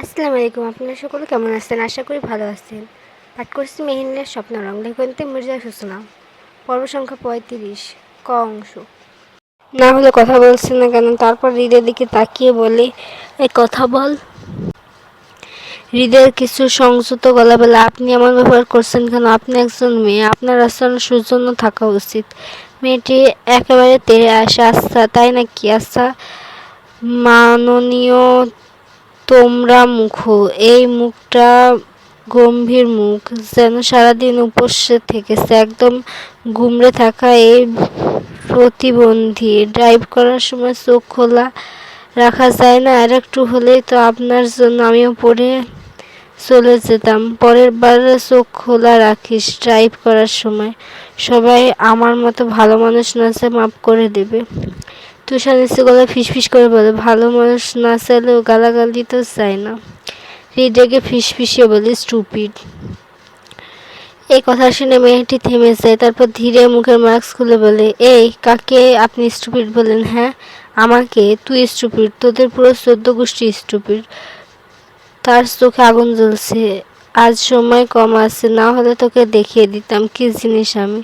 আসসালামু আলাইকুম। আপনারা সকলে কেমন আছেন? আশা করি ভালো আছেন। পাঠ করছি মেহেরিনের স্বপ্নরং, লেখনতে মির্জা সূচনা, পর্ব সংখ্যা ৩৫, ক অংশ। না হলে কথা বলছে না কেন? তারপর হৃদের দিকে তাকিয়ে বলে, এই কথা বল। হৃদয়ের কিছু সংযত গলা বলে, আপনি এমন ব্যবহার করছেন কেন? আপনি একজন মেয়ে, আপনার আচরণ সৌজন্য থাকা উচিত। মেয়েটি একেবারে তেড়ে আসে। আচ্ছা, তাই নাকি? আচ্ছা মাননীয়, তোমরা মুখো। এই মুখটা গম্ভীর মুখ, যেন সারাদিন উপসে থেকেছে। একদম গুমড়ে থাকা এই প্রতিবন্ধী। ড্রাইভ করার সময় চোখ খোলা রাখা যায় না? আর একটু হলেই তো আপনার জন্য আমিও পড়ে চলে যেতাম। পরের বার চোখ খোলা রাখিস ড্রাইভ করার সময়। সবাই আমার মতো ভালো মানুষ না চায় মাফ করে দেবে। তুষার নিচু গলায় ফিসফিস করে বলে, ভালো মানুষ না চাইলেও গালাগালি তো চায় না। হৃদয়কে ফিসফিসিয়ে বলে, স্টুপিড। এই কথা শুনে মেয়েটি থেমে যায়। তারপর ধীরে মুখের মাস্ক খুলে বলে, এই কাকে আপনি স্টুপিড বলেন? হ্যাঁ, আমাকে। তুই স্টুপিড, তোদের পুরো 14 গোষ্ঠী স্টুপিড। তার চোখে আগুন জ্বলছে। আজ সময় কম আছে, না হলে তোকে দেখিয়ে দিতাম কি জিনিস আমি।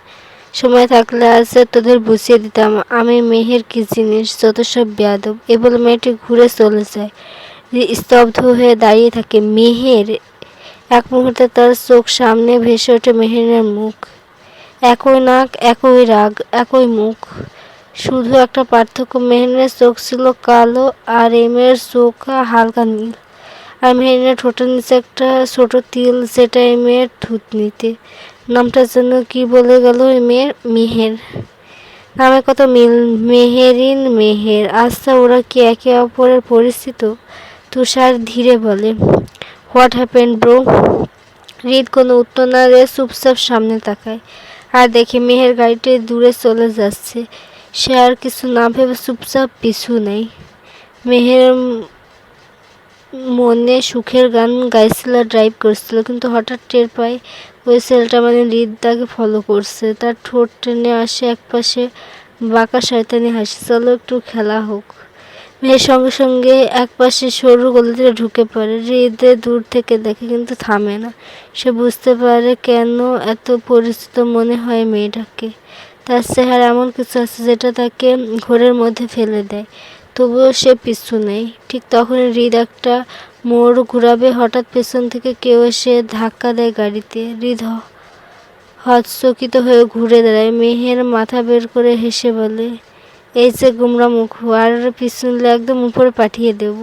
সময় থাকলে আজ তোদের বুঝিয়ে দিতাম আমি মেহের কি জিনিস, যত সব বেয়াদব। এ বলে মেয়েটি ঘুরে চলে যায়। স্তব্ধ হয়ে দাঁড়িয়ে থাকে। মেহের। এক মুহূর্তে তার চোখ সামনে ভেসে ওঠে মেহেরের মুখ। একই নাক, একই রাগ, একই মুখ, শুধু একটা পার্থক্য, মেহেরের চোখ ছিল কালো আর এই মেয়ের চোখ হালকা নীল। আর মেহেরের ঠোঁটের নিচে একটা ছোট তিল, যেটা এই মেয়ের থুতনিতে। নামটা যেন কি বলে গেল এই মেয়ের, মেহের। নামে কত মিল, মেহেরিন, মেহের। আচ্ছা, ওরা কি একে অপরের পরিচিত? তুষার ধীরে বলে, হোয়াট হ্যাপেন্ড ব্রো? হৃদ কোনো উত্তর না দিয়ে চুপচাপ সামনে তাকায় আর দেখে মেহের গাড়িটি দূরে চলে যাচ্ছে। সে আর কিছু না ভেবে চুপচাপ পিছু নেয়। মেহের মনে সুখের গান গাইছিল, ড্রাইভ করছিল, কিন্তু হঠাৎ টের পায় ওই ছেলেটা মানে হৃদ তাকে ফলো করছে। তার ঠোঁট টেনে আসে একপাশে বাঁকা শয়তানি হাসি। চলো একটু খেলা হোক। মেয়ের সঙ্গে সঙ্গে একপাশে সরু গলিতে ঢুকে পড়ে। হৃদে দূর থেকে দেখে, কিন্তু থামে না। সে বুঝতে পারে কেন এত পরিচিত মনে হয় মেয়েটাকে। তার চেহারা এমন কিছু আছে যেটা তাকে ঘোরের মধ্যে ফেলে দেয়। তবুও সে পিছু নেয়। ঠিক তখনই হৃদ একটা মোড় ঘুরাবে, হঠাৎ পেছন থেকে কেউ এসে ধাক্কা দেয় গাড়িতে। হৃদ হতচকিত হয়ে ঘুরে দাঁড়ায়। মেহের মাথা বের করে হেসে বলে, এই যে গুমরা মুখ, আর পিছনলে একদম উপরে পাঠিয়ে দেব।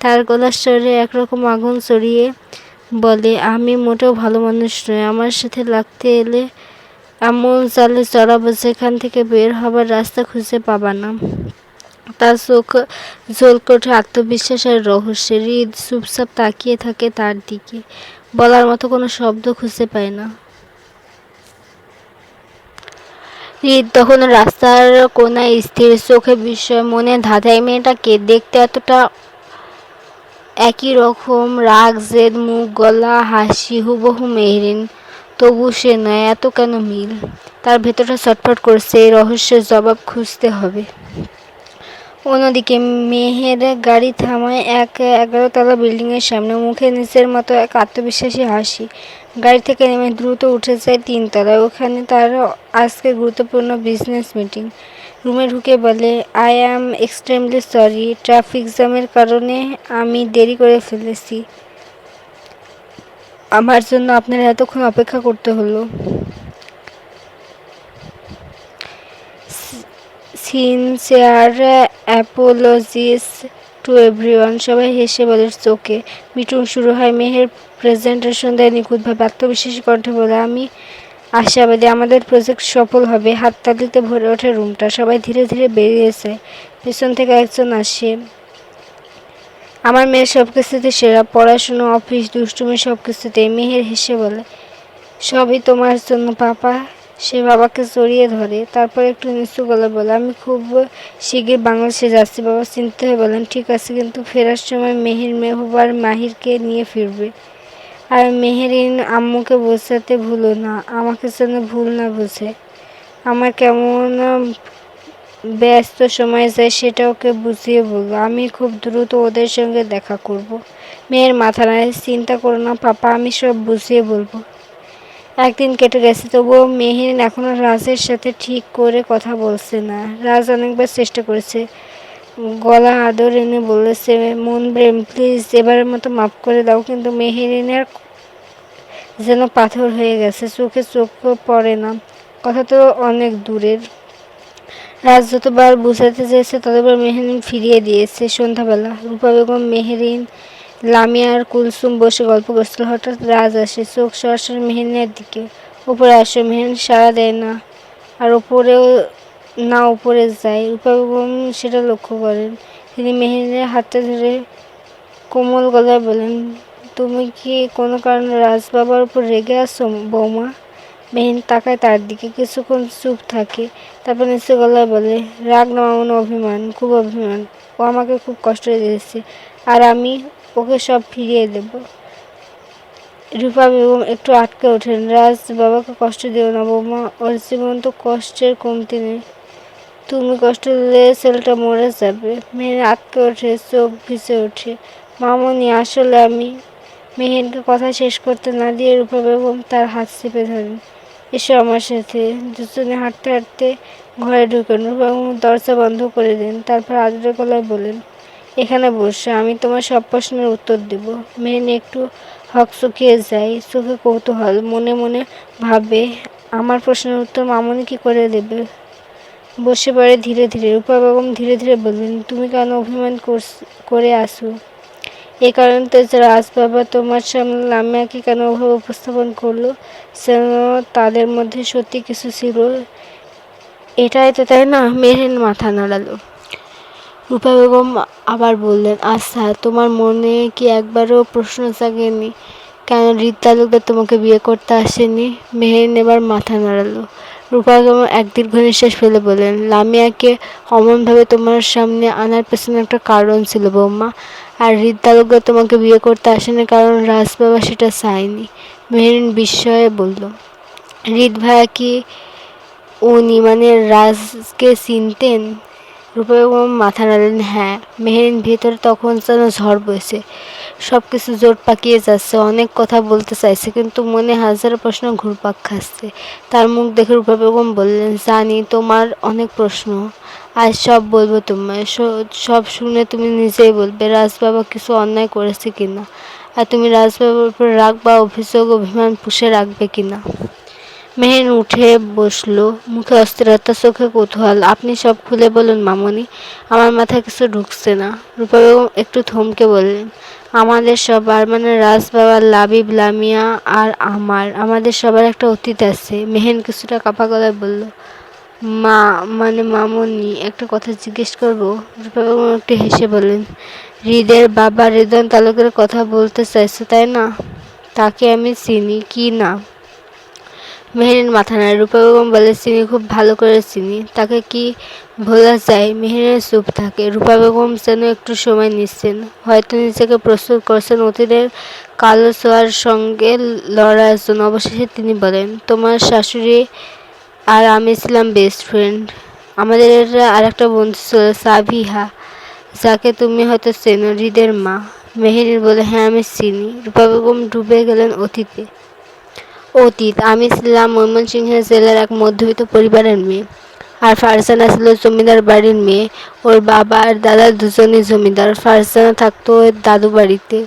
তার গলার স্বরে একরকম আগুন চড়িয়ে বলে, আমি মোটেও ভালো মানুষ নই। আমার সাথে লাগতে এলে এমন জালে চড়াবো যেখান থেকে বের হবার রাস্তা খুঁজে পাবা না। তার চোখ ঝলকে ওঠে আত্মবিশ্বাস আর রহস্যে। হৃদ চুপচাপ তাকিয়ে থাকে তার দিকে, বলার মতো কোনো শব্দ খুঁজে পায় না। হৃদ তখন রাস্তার কোনায় স্থির, চোখে বিস্ময়, মনে ধাঁধায়। মেয়েটাকে দেখতে এতটা একই রকম, রাগ, জেদ, মুখ, গলা, হাসি হুবহু মেহেরিন, তবু সে নয়। এত কেন মিল? তার ভেতরটা ছটফট করছে। এই রহস্যের জবাব খুঁজতে হবে। অন্যদিকে মেহের গাড়ি থামায় এক 11তলা বিল্ডিংয়ের সামনে। মুখে নিচের মতো এক আত্মবিশ্বাসী হাসি। গাড়ি থেকে নেমে দ্রুত উঠে যায় 3 তলায়। ওখানে তার আজকে গুরুত্বপূর্ণ বিজনেস মিটিং। রুমে ঢুকে বলে, I am extremely sorry, traffic জ্যামের কারণে আমি দেরি করে ফেলেছি। আমার জন্য আপনার এতক্ষণ অপেক্ষা করতে হলো। Sincere apologies to everyone. সবাই হেসে বলে, চোখে। মিটিং শুরু হয়। মেহের প্রেজেন্টেশন দেয় নিখুঁতভাবে, আত্মবিশ্বাসী কণ্ঠে বলে, আমি আশাবাদী আমাদের প্রজেক্ট সফল হবে। হাততালিতে ভরে ওঠে রুমটা। সবাই ধীরে ধীরে বেরিয়ে যায়। পেছন থেকে একজন আসে, আমার মেয়ের সব কিছুতে সেরা, পড়াশুনো, অফিস, দুষ্টুমি সব কিছুতেই। মেহের হেসে বলে, সবই তোমার জন্য পাপা। সে বাবাকে জড়িয়ে ধরে। তারপর একটু নিচু গলায় বলে, আমি খুব শিগগির বাংলাদেশে যাচ্ছি। বাবা চিন্তিত হয়ে বলেন, ঠিক আছে, কিন্তু ফেরার সময় মেহের, মেহবুব আর মাহিরকে নিয়ে ফিরবে। আর মেহেরিন আম্মুকে বোঝাতে ভুলো না, আমাকে যেন ভুল না বোঝে। আমার কেমন ব্যস্ত সময় যায় সেটা ওকে বুঝিয়ে বলবো। আমি খুব দ্রুত ওদের সঙ্গে দেখা করব। মেয়ের মাথা নাড়ে, চিন্তা করো না পাপা, আমি সব বুঝিয়ে বলবো। একদিন কেটে গেছে, তবুও মেহেরিন এখনো রাজের সাথে ঠিক করে কথা বলছে না। রাজ অনেকবার চেষ্টা করেছে, গলা আদর এনে বলেছে, মন প্রেম প্লিজ এবারের মতো মাফ করে দাও, কিন্তু মেহেরিনের যেন পাথর হয়ে গেছে, চোখে চোখ পড়ে না। কথা তো অনেক দূরের। রাজ যতবার বুঝাতে চেয়েছে ততবার মেহেরিন ফিরিয়ে দিয়েছে। সন্ধ্যাবেলা রূপা বেগম, মেহেরিন, লামিয়া আর কুলসুম বসে গল্প করছিল। হঠাৎ রাজ আসে, চোখ সরাসরি মেহেরিনের দিকে। উপরে আসো। মেহেরিন সাড়া দেয় না, আর উপরেও না উপরে যায়। রূপা বেগম সেটা লক্ষ্য করেন। তিনি মেহেরিনের হাতটা ধরে কোমল গলায় বলেন, তুমি কি কোনো কারণে রাজ বাবার উপর রেগে আছো বৌমা? মেহেরিন তাকায় তার দিকে, কিছুক্ষণ চুপ থাকে, তারপর নিচু গলায় বলে, রাগ না মামুন, অভিমান, খুব অভিমান। ও আমাকে খুব কষ্ট দিয়েছে, আর আমি ওকে সব ফিরিয়ে দেব। রূপা বেগম একটু আটকে ওঠেন। রাজ বাবাকে কষ্ট দিও না বৌমা, ওর জীবন তো কষ্টের কমতি নেই। তুমি কষ্ট দিলে ছেলেটা মরে যাবে। মেহেরিন আটকে ওঠে, চোখ ভিজে ওঠে। মামুনি আসলে আমি। মেহেরিনকে কথা শেষ করতে না দিয়ে রূপা বেগম তার হাত চেপে ধরেন। এসো আমার সাথে। দুজনে হাঁটতে হাঁটতে ঘরে ঢুকেন। রূপা বেগম দরজা বন্ধ করে দেন, তারপর আদরের গলায় বলেন, এখানে বসো, আমি তোমার সব প্রশ্নের উত্তর দেব। মেহেরিন একটু হকচকিয়ে যায়, চোখে কৌতূহল, মনে মনে ভাবে, আমার প্রশ্নের উত্তর মামুনি কি করে দেবে। বসে পড়ে ধীরে ধীরে। রূপা বেগম ধীরে ধীরে বললেন, তুমি কেন অভিমান করে আসো? এই কারণে তো যে রাজ বাবা তোমার সামনে লামিয়াকে কেন ওভাবে উপস্থাপন করলো, যেন তাদের মধ্যে সত্যি কিছু ছিল। এটাই তো, তাই না? মেহেরিন মাথা নাড়ালো। রূপা বেগম আবার বললেন, আচ্ছা তোমার মনে কি একবারও প্রশ্ন জাগেনি কেন হৃদ তালুকদার তোমাকে বিয়ে করতে আসেনি? মেহেরিন এবার মাথা নাড়ালো। রূপা বেগম এক দীর্ঘ নিঃশ্বাস ফেলে বললেন, লামিয়াকে অমনভাবে তোমার সামনে আনার পেছনে একটা কারণ ছিল বৌমা। আর হৃদ তালুকদার তোমাকে বিয়ে করতে আসেনি কারণ রাজ বাবা সেটা চায়নি। মেহেরিন বিস্ময়ে বলল, হৃদ ভাইয়া কি উনি মানে রাজকে চিনতেন? রূপা বেগম মাথা নাড়লেন, হ্যাঁ। মেহেরিন ভেতরে তখন যেন ঝড় বইছে, সব কিছু জোট পাকিয়ে যাচ্ছে, অনেক কথা বলতে চাইছে, কিন্তু মনে হাজারো প্রশ্ন ঘুরপাক খাচ্ছে। তার মুখ দেখে রূপা বেগম বললেন, জানি তোমার অনেক প্রশ্ন, আজ সব বলবো তোমায়। সব শুনে তুমি নিজেই বলবে রাজবাবা কিছু অন্যায় করেছে কিনা, আর তুমি রাজবাবার উপর রাগ বা অভিযোগ অভিমান পুষে রাখবে কিনা। মেহেরিন উঠে বসলো, মুখে অস্থিরতা, চোখে কৌতূহল। আপনি সব খুলে বলুন মামুনি, আমার মাথায় কিছু ঢুকছে না। রূপা বেগম একটু থমকে বললেন, আমাদের সবার মানে রাজ বাবা, লাবিব, লামিয়া আর আমাদের সবার একটা অতীত আছে। মেহেরিন কিছুটা কাঁপা গলায় বলল, মানে মামুনি, একটা কথা জিজ্ঞেস করবো? রূপা বেগম একটু হেসে বললেন, হৃদের বাবা রেদন তালুকের কথা বলতে চাইছো তাই না? তাকে আমি চিনি কি না? মেহেরিন মাথা নাড়ে। রূপা বেগম বলে, চিনি, খুব ভালো করে চিনি। তাকে কি ভোলা যায়? মেহেরিন চুপ থাকে। রূপা বেগম যেন একটু সময় নিচ্ছেন, হয়তো নিজেকে প্রস্তুত করছেন অতীতের কালো ছোঁয়ার সঙ্গে লড়াইয়ের জন্য। অবশেষে তিনি বলেন, তোমার শাশুড়ি আর আমি ছিলাম বেস্ট ফ্রেন্ড। আমাদের আর একটা বন্ধু ছিল সাবিহা, যাকে তুমি হয়তো চেনো, হৃদের মা। মেহেরিন বলে, হ্যাঁ আমি চিনি। রূপা বেগম ডুবে গেলেন অতীতে। অতীত, আমি ছিলাম ময়মনসিংহ জেলার এক মধ্যবিত্ত পরিবারের মেয়ে, আর ফারজানা ছিল জমিদার বাড়ির মেয়ে। ওর বাবা আর দাদা দুজনই জমিদার। ফারজানা থাকতো ওর দাদু বাড়িতে,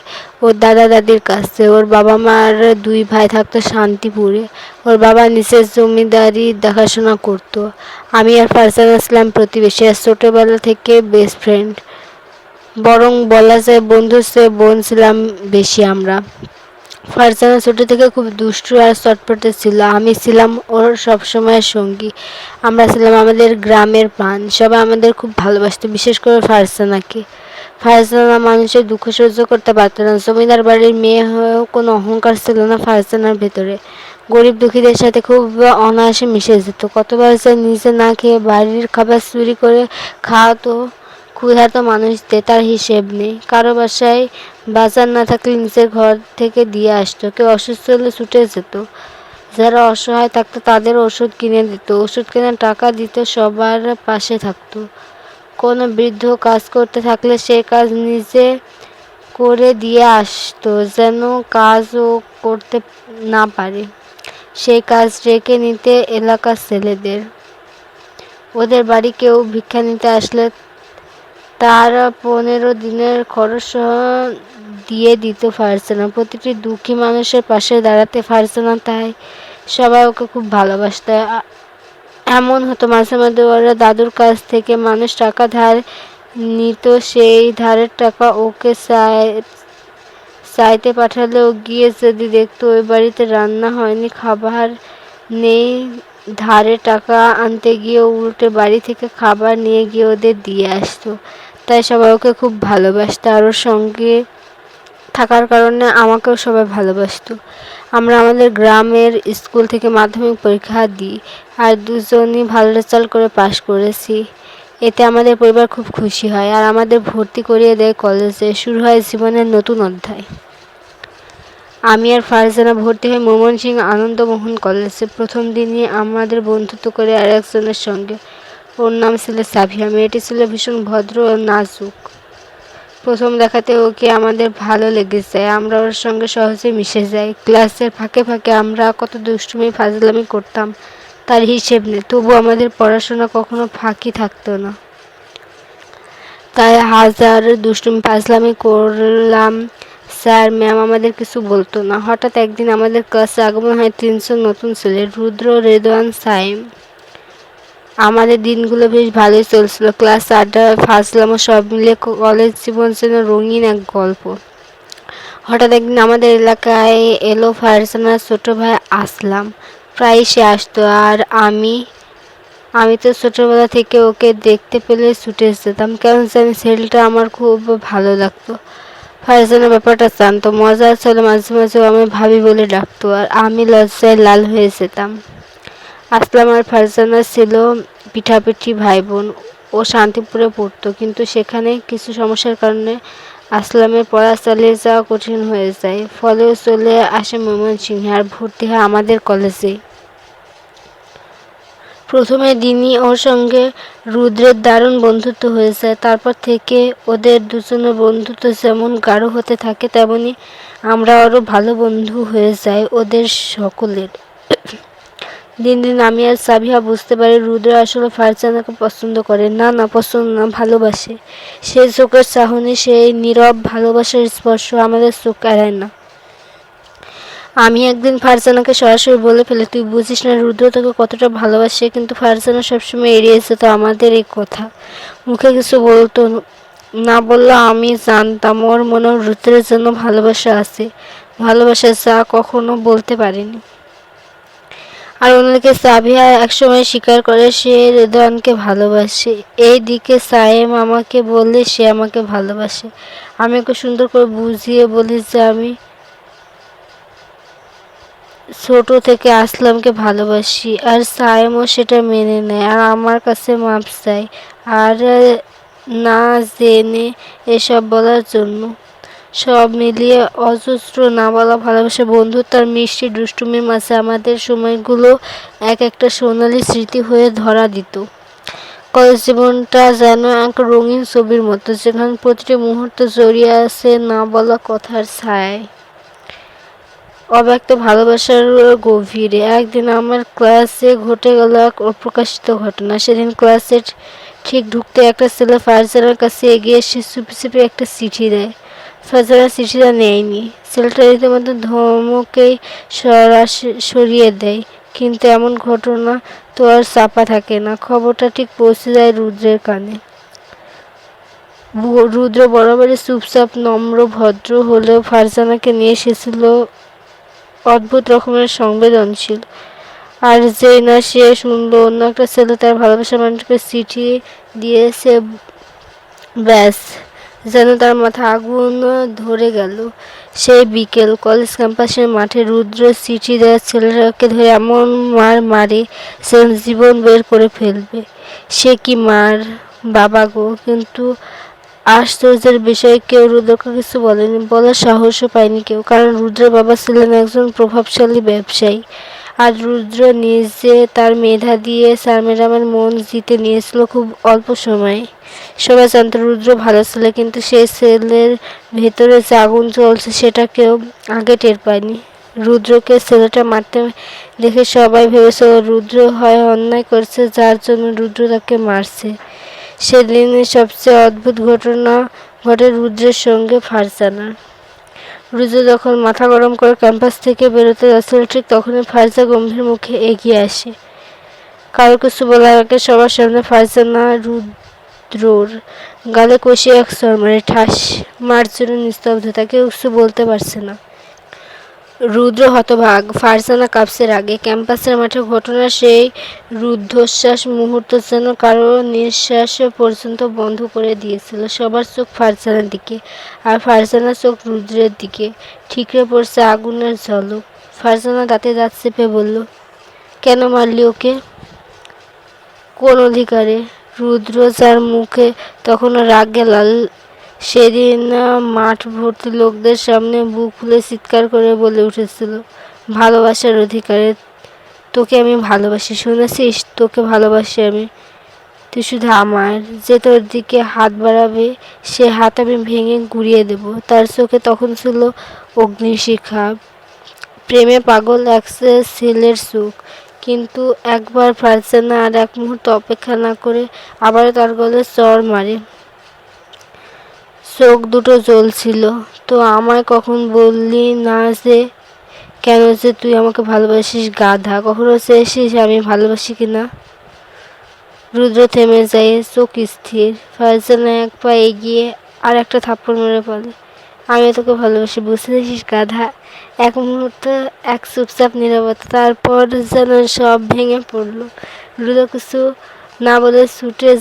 ওর দাদা দাদির কাছে। ওর বাবা মার দুই ভাই থাকতো শান্তিপুরে। ওর বাবা নিচের জমিদারি দেখাশোনা করতো। আমি আর ফারজানা ছিলাম প্রতিবেশী, আর ছোটোবেলা থেকে বেস্ট ফ্রেন্ড। বরং বলা যায় বন্ধুর চেয়ে বোন ছিলাম বেশি আমরা। ফারজানা ছোট থেকে খুব দুষ্টু আর চটপটে ছিল। আমি ছিলাম ওর সবসময়ের সঙ্গী। আমরা ছিলাম আমাদের গ্রামের প্রাণ। সবাই আমাদের খুব ভালোবাসতো, বিশেষ করে ফারজানাকে। ফারজানা মানুষের দুঃখ সহ্য করতে পারত না। জমিদার বাড়ির মেয়ে হয়েও কোনো অহংকার ছিল না ফারজানার ভেতরে। গরিব দুঃখীদের সাথে খুব অনায়াসে মিশে যেত। কতবার যে নিজে না খেয়ে বাড়ির খাবার চুরি করে খাওয়াতো ক্ষুধার্ত মানুষদের, তার হিসেব নেই। কারো বাসায় বাজার না থাকলে নিজের ঘর থেকে দিয়ে আসতো। কেউ অসুস্থ হলে ছুটে যেত। যারা অসহায় থাকতো তাদের ওষুধ কিনে দিত, ওষুধ কেনার টাকা দিত, সবার পাশে থাকতো। কোনো বৃদ্ধ কাজ করতে থাকলে সে কাজ নিজে করে দিয়ে আসতো যেন কাজও করতে না পারে। সেই কাজ রেখে নিতে এলাকার ছেলেদের। ওদের বাড়ি কেউ ভিক্ষা নিতে আসলে তার 15 দিনের খরচ দিয়ে দিত ফারজানা। প্রতিটি দুঃখী মানুষের পাশে দাঁড়াতে ফারজানা, তাই সবাই ওকে খুব ভালোবাসত। এমন হতো মাঝে মাঝে ওরা দাদুর কাছ থেকে মানুষ টাকা ধার নিত, সেই ধারের টাকা ওকে চাইতে পাঠালেও গিয়ে যদি দেখতো ওই বাড়িতে রান্না হয়নি, খাবার নেই, ধারে টাকা আনতে গিয়ে উল্টে বাড়ি থেকে খাবার নিয়ে গিয়ে ওদের দিয়ে আসতো। তাই সবাই ওকে খুব ভালোবাসতো, আর ওর সঙ্গে থাকার কারণে আমাকেও সবাই ভালোবাসতো। আমরা আমাদের গ্রামের স্কুল থেকে মাধ্যমিক পরীক্ষা দিই, আর দুজনই ভালো রেজাল্ট করে পাশ করেছি। এতে আমাদের পরিবার খুব খুশি হয়, আর আমাদের ভর্তি করিয়ে দেয় কলেজে। শুরু হয় জীবনের নতুন অধ্যায়। আমি আর ফারজানা ভর্তি হই ময়মনসিংহ আনন্দমোহন কলেজে। প্রথম দিনই আমাদের বন্ধুত্ব করে আর একজনের সঙ্গে। ওর নাম ছিল সাবিহা। মেয়েটি ছিল ভীষণ ভদ্র ও নাজুক। প্রথম দেখাতে ওকে আমাদের ভালো লেগে যায়। আমরা ওর সঙ্গে সহজে মিশে যাই। ক্লাসের ফাঁকে ফাঁকে আমরা কত দুষ্টুমি ফাজলামি করতাম তার হিসেব নেই, তবু আমাদের পড়াশোনা কখনো ফাঁকি থাকতো না। তাই হাজার দুষ্টুমি ফাজলামি করলাম, স্যার ম্যাম আমাদের কিছু বলতো না। হঠাৎ একদিন আমাদের ক্লাসে আগমন হয় 300 নতুন ছেলে, রুদ্র, রেদওয়ান, সাইম। আমাদের দিনগুলো বেশ ভালোই চলছিল। ক্লাস, আড্ডা, ফাজলামো সব মিলে কলেজ জীবন যেন রঙিন এক গল্প। হঠাৎ একদিন আমাদের এলাকায় এলো ফারজানার ছোট ভাই আসলাম। প্রায়ই সে আসতো, আর আমি তো ছোটবেলা থেকে ওকে দেখতে পেলে ছুটে যেতাম। কেন জানি ছেলেটা আমার খুব ভালো লাগতো। ফারজানা ব্যাপারটা জানতো, মজা ছিল। মাঝে মাঝে আমি ভাবি বলে ডাকতো, আর আমি লজ্জায় লাল হয়ে যেতাম। আসলাম আর ফারজানা ছিল পিঠাপিঠি ভাই বোন। ও শান্তিপুরে পড়তো, কিন্তু সেখানে কিছু সমস্যার কারণে আসলামের পড়া চালিয়ে যাওয়া কঠিন হয়ে যায়। ফলে ও চলে আসে ময়মনসিংহে আর ভর্তি হয় আমাদের কলেজে। প্রথমের দিনই ওর সঙ্গে রুদ্রের দারুণ বন্ধুত্ব হয়ে যায়। তারপর থেকে ওদের দুজনের বন্ধুত্ব যেমন গাঢ় হতে থাকে, তেমনি আমরা আরও ভালো বন্ধু হয়ে যাই ওদের সকলের। দিন দিন আমি আর সাবিহা বুঝতে পারি রুদ্র আসলে ফারজানাকে পছন্দ করে না, পছন্দ না, ভালোবাসে। সেই চোখের চাহনি, সেই নীরব ভালোবাসার স্পর্শ আমাদের চোখ এড়ায় না। আমি একদিন ফারজানাকে সরাসরি বলে ফেলি, তুই বুঝিস না রুদ্র তোকে কতটা ভালোবাসে। কিন্তু ফারজানা সবসময় এড়িয়ে যেত আমাদের এই কথা, মুখে কিছু বলতো না। বললো আমি জানতাম ওর মনে রুদ্রের জন্য ভালোবাসা আছে, ভালোবাসা যা কখনো বলতে পারিনি। আর অন্যদিকে সাবিহা একসময় স্বীকার করে সে রেদওয়ানকে ভালোবাসে। এই দিকে সায়েম আমাকে বললে সে আমাকে ভালোবাসে। আমি ওকে সুন্দর করে বুঝিয়ে বলি যে আমি ছোট থেকে আসলামকে ভালোবাসি, আর সায়েমও সেটা মেনে নেয় আর আমার কাছে মাপ চায়, আর না জেনে এসব বলার জন্য। সব মিলিয়ে অজস্র না বলা ভালোবাসা, বন্ধুত্ব আর মিষ্টি দুষ্টুমির মাঝে আমাদের সময়গুলো এক একটা সোনালি স্মৃতি হয়ে ধরা দিত। কলেজ জীবনটা যেন এক রঙিন ছবির মতো, যেখানে প্রতিটি মুহূর্ত জড়িয়ে আছে না বলা কথার ছায়ায়, অব্যক্ত ভালোবাসার গভীরে। একদিন আমার ক্লাসে ঘটে গেল এক অপ্রকাশিত ঘটনা। সেদিন ক্লাসে ঠিক ঢুকতে একটা ছেলে ফারজানার কাছে এগিয়ে এসে চুপি চুপি একটা চিঠি দেয়। ফারজানা চিঠিটা নেয়নি। ছেলেটা রীতিমতো ধমকেই সরিয়ে দেয়। কিন্তু এমন ঘটনা তো আর চাপা থাকে না। খবরটা ঠিক পৌঁছে যায় রুদ্রের কানে। রুদ্র বরাবরই চুপচাপ, নম্র, ভদ্র হলেও ফারজানাকে নিয়ে এসেছিল অদ্ভুত রকমের সংবেদনশীল। আর যেই না সে শুনলো অন্য একটা ছেলে তার ভালোবাসার মানুষকে চিঠি দিয়েছে, ব্যাস যেন তার মাথা আগুন ধরে গেল। সেই বিকেল কলেজ ক্যাম্পাসের মাঠে রুদ্র চিঠি দেওয়া ছেলেটাকে ধরে এমন মার মারে সে জীবন বের করে ফেলবে। সে কি মার বাবা গো! কিন্তু আশ্চর্যের বিষয় কেউ রুদ্রকে কিছু বলেনি, বলার সাহসও পায়নি কেউ। কারণ রুদ্রের বাবা ছিলেন একজন প্রভাবশালী ব্যবসায়ী, আর রুদ্র নিজে তার মেধা দিয়ে স্যার ম্যাডামের মন জিতে নিয়েছিল খুব অল্প সময়ে। সবাই জানতো রুদ্র ভালো ছেলে, কিন্তু সেই ছেলের ভেতরে যে আগুন জ্বলছে সেটা কেউ আগে টের পায়নি। রুদ্রকে ছেলেটা মারতে দেখে সবাই ভেবেছিল রুদ্র হয় অন্যায় করছে, যার জন্য রুদ্র তাকে মারছে। সেদিনের সবচেয়ে অদ্ভুত ঘটনা ঘটে রুদ্রের সঙ্গে ফারজানার। রুদ্র যখন মাথা গরম করে ক্যাম্পাস থেকে বেরোতে যাচ্ছিল, ঠিক তখনই ফারজা গম্ভীর মুখে এগিয়ে আসে। কারো কিছু বলার আগে সবার সামনে ফারজানা রুদ্রর গালে কষিয়ে এক চড় মারে। ঠাস, মার জন্য নিস্তব্ধতা, কেউ কিছু বলতে পারছে না। রুদ্র হতভাগ, ফারজানা কাঁপছে রাগে। ক্যাম্পাসের মাঠে ঘটনা সেই রুদ্ধশ্বাস মুহূর্ত যেন কারো নিঃশ্বাস পর্যন্ত বন্ধ করে দিয়েছিল। সবার চোখ ফারজানার দিকে, আর ফারজানার চোখ রুদ্রের দিকে। ঠিকরে পড়ছে আগুনের ঝলক। ফারজানা দাঁতে দাঁত চেপে বলল, কেন মারলি ওকে? কোন অধিকারে? রুদ্র, যার মুখে তখনও রাগে লাল, সেদিন মাঠ ভর্তি লোকদের সামনে বুক ফুলে চিৎকার করে বলে উঠেছিল, ভালোবাসার অধিকারে। তোকে আমি ভালোবাসি, শুনেছিস? তোকে ভালোবাসি আমি। তুই শুধু আমার। যে তোর দিকে হাত বাড়াবে সে হাত আমি ভেঙে গুঁড়িয়ে দেব। তার চোখে তখন ছিল অগ্নিশিখা, প্রেমে পাগল এক ছেলের চোখ। কিন্তু একবার ফারজানা আর এক মুহূর্ত অপেক্ষা না করে আবারও তার গলে চড় মারে। চোখ দুটো জ্বলছিল। তো আমায় কখন বললি না যে? কেন যে তুই আমাকে ভালোবাসিস গাধা? কখনো চেয়েছিস আমি ভালোবাসি কিনা? রুদ্র থেমে যায়, চোখ স্থির। ফারজানা এক পা এগিয়ে আর একটা থাপ্পড় মেরে বলে, আমি তোকে ভালোবাসি, বুঝেছিস গাধা? এক মুহূর্ত এক চুপচাপ নীরবতা, তারপর যেন সব ভেঙে পড়ল। রুদ্র কিছু না বলে ছুটে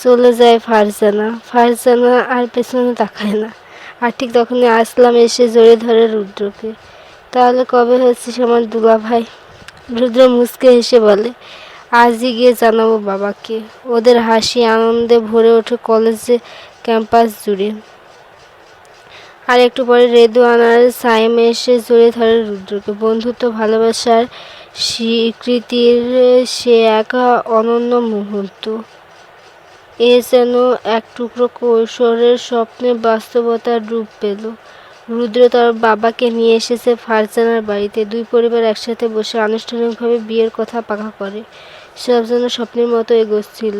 চলে যায় ফারজানা। ফারজানা আর পেছনে তাকায় না। আর ঠিক তখনই আসলাম এসে জড়িয়ে ধরে রুদ্রকে। তাহলে কবে হচ্ছিস আমার দুলা ভাই? রুদ্র মুচকে হেসে বলে, আজই গিয়ে জানাবো বাবাকে। ওদের হাসি আনন্দে ভরে ওঠে কলেজে ক্যাম্পাস জুড়ে। আর একটু পরে রেদওয়ান আর সাইম এসে জড়িয়ে ধরে রুদ্রকে। বন্ধুত্ব, ভালোবাসার স্বীকৃতির সে এক অনন্য মুহূর্ত। এ যেন এক টুকরো কৈশোরের স্বপ্নে বাস্তবতার রূপ পেল। রুদ্র তার বাবাকে নিয়ে এসেছে ফারজানার বাড়িতে। দুই পরিবার একসাথে বসে আনুষ্ঠানিকভাবে বিয়ের কথা পাকা করে। সব যেন স্বপ্নের মতো এগোচ্ছিল।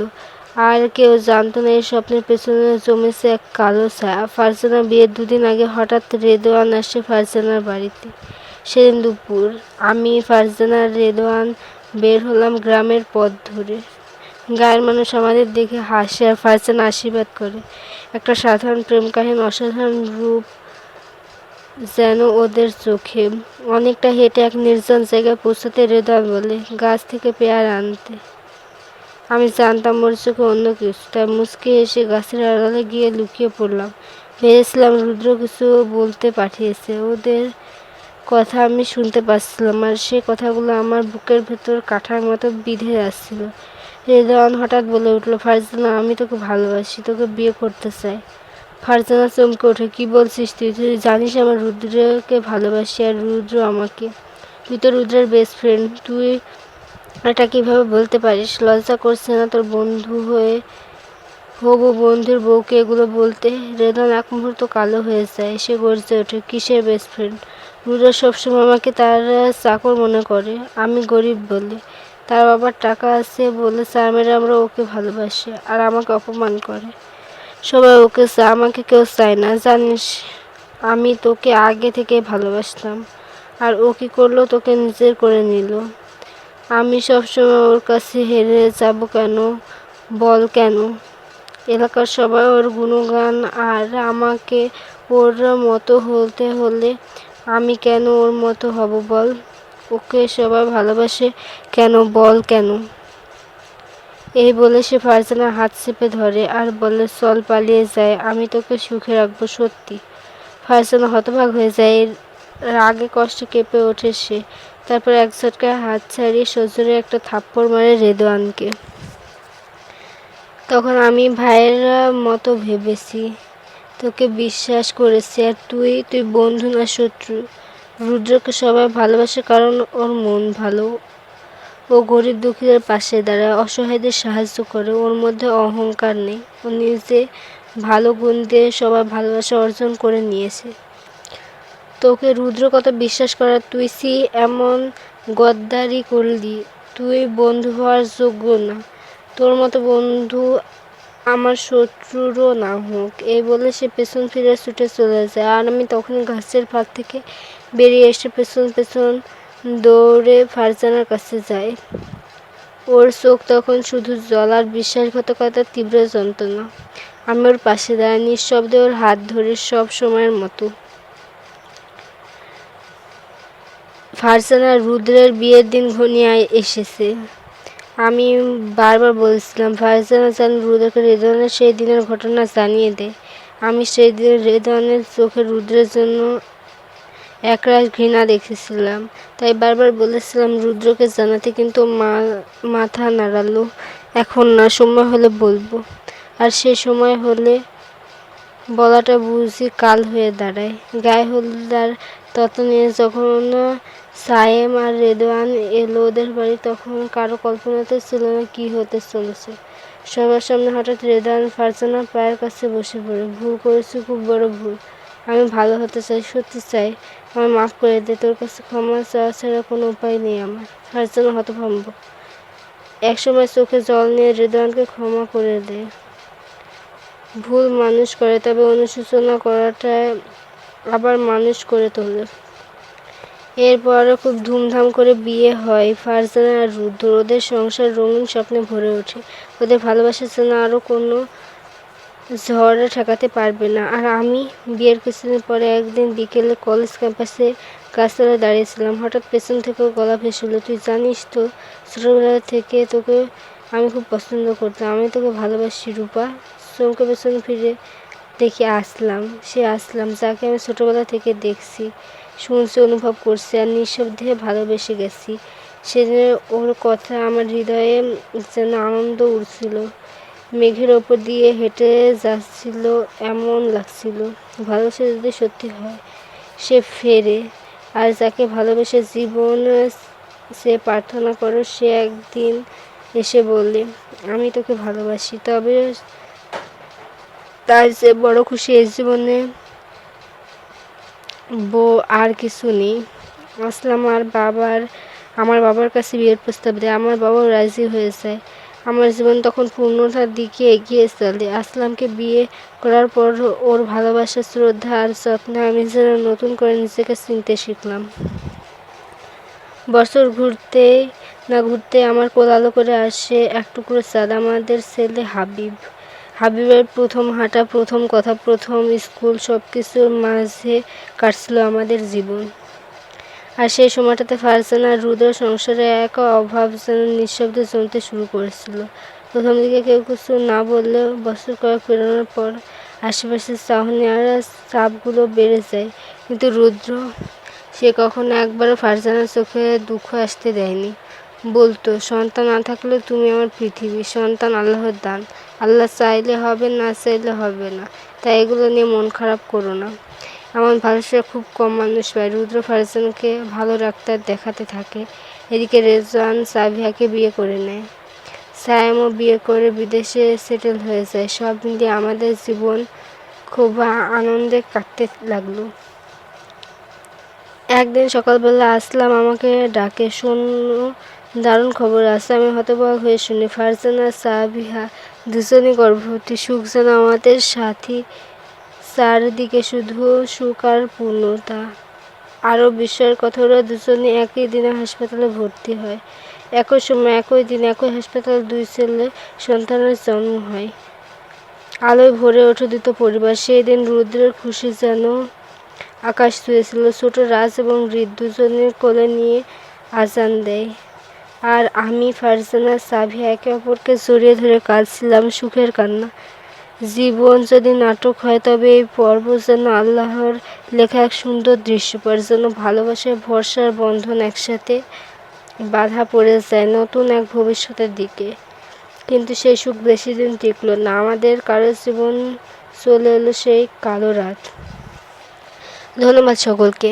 আর কেউ জানতো না এই স্বপ্নের পেছনে জমেছে এক কালো ছায়া। ফারজানা বিয়ের দুদিন আগে হঠাৎ রেদওয়ান আসে ফারজানার বাড়িতে। সেদিন দুপুর আমি, ফারজানা আর রেদওয়ান বের হলাম গ্রামের পথ ধরে। গায়ের মানুষ আমাদের দেখে হাসে আর ফারজানা আশীর্বাদ করে। একটা সাধারণ প্রেম কাহিনী, অসাধারণ রূপ যেন ওদের চোখে। অনেকটা হেঁটে এক নির্জন জায়গায় পৌঁছাতে রেদওয়ান বলে, গাছ থেকে পেয়ারা আনতে। আমি জানতাম ওর চোখে অন্য কিছু, তাই মুচকি এসে গাছের আড়ালে গিয়ে লুকিয়ে পড়লাম। ভেবেছিলাম রুদ্র কিছু বলতে পাঠিয়েছে। ওদের কথা আমি শুনতে পাচ্ছিলাম, আর সে কথাগুলো আমার বুকের ভেতর কাঁটার মতো বিঁধে যাচ্ছিল। রেদওয়ান হঠাৎ বলে উঠল, ফারজানা, আমি তোকে ভালোবাসি, তোকে বিয়ে করতে চাই। ফারজানা চমকে ওঠে, কি বলছিস তুই? তুই জানিস আমার রুদ্রকে ভালোবাসি, আর রুদ্র আমাকে। তুই তো রুদ্রের বেস্ট ফ্রেন্ড, তুই এটা কিভাবে বলতে পারিস? লজ্জা করছে না তোর বন্ধু হয়ে হবু বন্ধুর বউকে এগুলো বলতে? রেদওয়ান এক মুহূর্ত কালো হয়ে যায়। সে গর্জে ওঠে, কিসের বেস্ট ফ্রেন্ড? রুদ্র সবসময় আমাকে তার চাকর মনে করে। আমি গরিব বলে, তার বাবার টাকা আছে বলে স্যার ম্যাডামরা ওকে ভালোবাসে আর আমাকে অপমান করে। সবাই ওকে চায়, আমাকে কেউ চায় না। জানিস আমি তোকে আগে থেকে ভালোবাসতাম, আর ও কী করলো? তোকে নিজের করে নিল। আমি সবসময় ওর কাছে হেরে যাব কেন? বল কেন? এলাকার সবাই ওর গুণগান, আর আমাকে ওর মতো হতে হলে আমি কেন ওর মতো হব বল? ওকে সবাই ভালোবাসে কেন বল কেন? এই বলে সে ফারজানার হাত চেপে ধরে আর বলে, চল পালিয়ে যায়, আমি তোকে সুখে রাখবো, সত্যি। ফারজানা হতবাক হয়ে যায়, রাগে কষ্টে কেঁপে ওঠে সে। তারপর এক ঝটকায় হাত ছাড়িয়ে সজোরে একটা থাপ্পড় মারে রেদওয়ানকে। তখন আমি ভাইয়ের মতো ভেবেছি, তোকে বিশ্বাস করেছি, আর তুই বন্ধু না শত্রু? রুদ্রকে সবাই ভালোবাসে কারণ ওর মন ভালো। ও গরিব দুঃখীদের পাশে দাঁড়ায়, অসহায়দের সাহায্য করে। ওর মধ্যে অহংকার নেই। ও নিজে ভালো গুণ দিয়ে সবার ভালোবাসা অর্জন করে নিয়েছে। তোকে রুদ্র কত বিশ্বাস করা, তুই এমন গদ্দারি করলি। তুই বন্ধু হওয়ার যোগ্য না। তোর মতো বন্ধু আমার শত্রুরও না হোক। এই বলে সে পেছন ফিরে ছুটে চলে যায়। আর আমি তখনই গাছের ফাঁক থেকে বেরিয়ে এসে পেছন পেছন দৌড়ে ফারজানার কাছে যাই। ওর চোখ তখন শুধু জল আর বিশ্বাসঘাতকতার তীব্র যন্ত্রণা। আমি ওর পাশে দাঁড়াই, নিঃশব্দে ওর হাত ধরে, সব সময়ের মতো। ফারজানা রুদ্রের বিয়ের দিন ঘনিয়ে এসেছে। আমি বারবার বলছিলাম ফারজানা যেন রুদ্রকে রেদওয়ানের সেই দিনের ঘটনা জানিয়ে দেয়। আমি সেই দিন রেদওয়ানের চোখে রুদ্রের জন্য একরাশ ঘৃণা দেখেছিলাম, তাই বারবার বলেছিলাম রুদ্রকে জানাতে, কিন্তু মাথা নাড়ালো। এখন না, সময় হলে বলবো। আর সে সময় হলে বলাটা বুঝি কাল হয়ে দাঁড়ায়। গায়ে হলুদার তত্ত্ব নিয়ে যখন সায়েম আর রেদওয়ান এলো ওদের বাড়ি, তখন কারো কল্পনাতে ছিল না কি হতে চলেছে। সবার সামনে হঠাৎ রেদওয়ান ফারজানার পায়ের কাছে বসে পড়ে। ভুল করেছি, খুব বড় ভুল। আমি ভালো হতে চাই, সত্যি চাই। আমার মাফ করে দে। তোর কাছে ক্ষমা চাওয়া ছাড়া কোনো উপায় নেই আমার। ফারজানা হতভম্ব। একসময় চোখে জল নিয়ে রেদওয়ানকে ক্ষমা করে দেয়। ভুল মানুষ করে, তবে অনুশোচনা করাটাই আবার মানুষ করে তোলে। এরপরও খুব ধুমধাম করে বিয়ে হয় ফারজানা আর রুদ্র। ওদের সংসার রঙিন স্বপ্নে ভরে ওঠে। ওদের ভালোবাসার জন্য আরও কোনো ঝড় ঠেকাতে পারবে না। আর আমি বিয়ের কিছুদিন পরে একদিন বিকেলে কলেজ ক্যাম্পাসে গাছতলায় দাঁড়িয়েছিলাম। হঠাৎ পেছন থেকে গলা ভেসে এলো, তুই জানিস তো, ছোটবেলা থেকে তোকে আমি খুব পছন্দ করতাম। আমি তোকে ভালোবাসি রূপা। চমকে পেছন ফিরে দেখি আসলাম, যাকে আমি ছোটবেলা থেকে দেখছি, শুনছি, অনুভব করছি আর নিঃশব্দে ভালোবেসে গেছি। সেদিনের ওর কথা আমার হৃদয়ে যেন আনন্দ উড়ছিল। মেঘের ওপর দিয়ে হেঁটে যাচ্ছিল, এমন লাগছিল ভালোবাসা যদি সত্যি হয়, সে ফেরে। আর যাকে ভালোবেসে জীবন সে প্রার্থনা করো, সে একদিন এসে বললে আমি তোকে ভালোবাসি, তবে তার যে বড় খুশি এই জীবনে আর কিছু নেই। আসলাম আমার বাবার কাছে বিয়ের প্রস্তাব দেয়। আমার বাবাও রাজি হয়ে যায়। আমার জীবন তখন পূর্ণতার দিকে এগিয়ে চলে। আসলামকে বিয়ে করার পর ওর ভালোবাসা, শ্রদ্ধা আর যত্নে আমি যেন নতুন করে নিজেকে চিনতে শিখলাম। বছর ঘুরতে না ঘুরতে আমার কোল আলো করে আসে এক টুকরো চাঁদ, আমাদের ছেলে হাবিব। হাবিবের প্রথম হাঁটা, প্রথম কথা, প্রথম স্কুল, সব কিছুর মাঝে কাটছিল আমাদের জীবন। আর সেই সময়টাতে ফারজানা আর রুদ্র সংসারে এক অভাব যেন নিঃশব্দে জমতে শুরু করেছিল। প্রথম দিকে কেউ কিছু না বললেও বছর কয়েক পেরোনোর পর আশেপাশের চাহনি আর চাপগুলো বেড়ে যায়। কিন্তু রুদ্র, সে কখনো একবারও ফারজানার চোখে দুঃখ আসতে দেয়নি। বলতো, সন্তান না থাকলে তুমি আমার পৃথিবী। সন্তান আল্লাহর দান। আল্লাহ চাইলে হবে, না চাইলে হবে না। তাই এগুলো নিয়ে মন খারাপ করো না। এমন ভালোবাসা খুব কম মানুষ পায়। রুদ্র ফারজানাকে ভালো ডাক্তার দেখাতে থাকে। এদিকে রেজওয়ান সাবিহাকে বিয়ে করে নেয়। সায়েমও বিয়ে করে বিদেশে সেটেল হয়ে যায়। সব মিলিয়ে আমাদের জীবন খুব আনন্দে কাটতে লাগলো। একদিন সকালবেলা আসলাম আমাকে ডাকে, শোনো, দারুণ খবর আছে। আমি হতবাক হয়ে শুনি, ফারজানা সাবিহা দুজনই গর্ভবতী। সুখ যেন আমাদের সাথী, চারদিকে শুধু সুখ আর পূর্ণতা। আরও বিস্ময়ের কথা, ওরা দুজনে একই দিনে হাসপাতালে ভর্তি হয়। একই সময়, একই দিন, একই হাসপাতালে দুই ছেলে সন্তানের জন্ম হয়। আলোয় ভরে ওঠে দুটো পরিবার। সেই দিন রুদ্রের খুশি যেন আকাশ ছুঁয়েছিল। ছোট রাজ এবং হৃদ দুজনের কোলে নিয়ে আজান দেয়। আর আমি, ফারজানা, সাবিহা একে অপরকে জড়িয়ে ধরে কাঁদছিলাম সুখের কান্না। জীবন যদি নাটক হয়, তবে এই পর্ব যেন আল্লাহর লেখা এক সুন্দর দৃশ্যপট, যেন ভালোবাসায় ভরসার বন্ধন একসাথে বাঁধা পড়ে যায় নতুন এক ভবিষ্যতের দিকে। কিন্তু সেই সুখ বেশি দিন টিকল না। আমাদের কারো জীবন চলে এলো সেই কালো রাত। ধন্যবাদ সকলকে।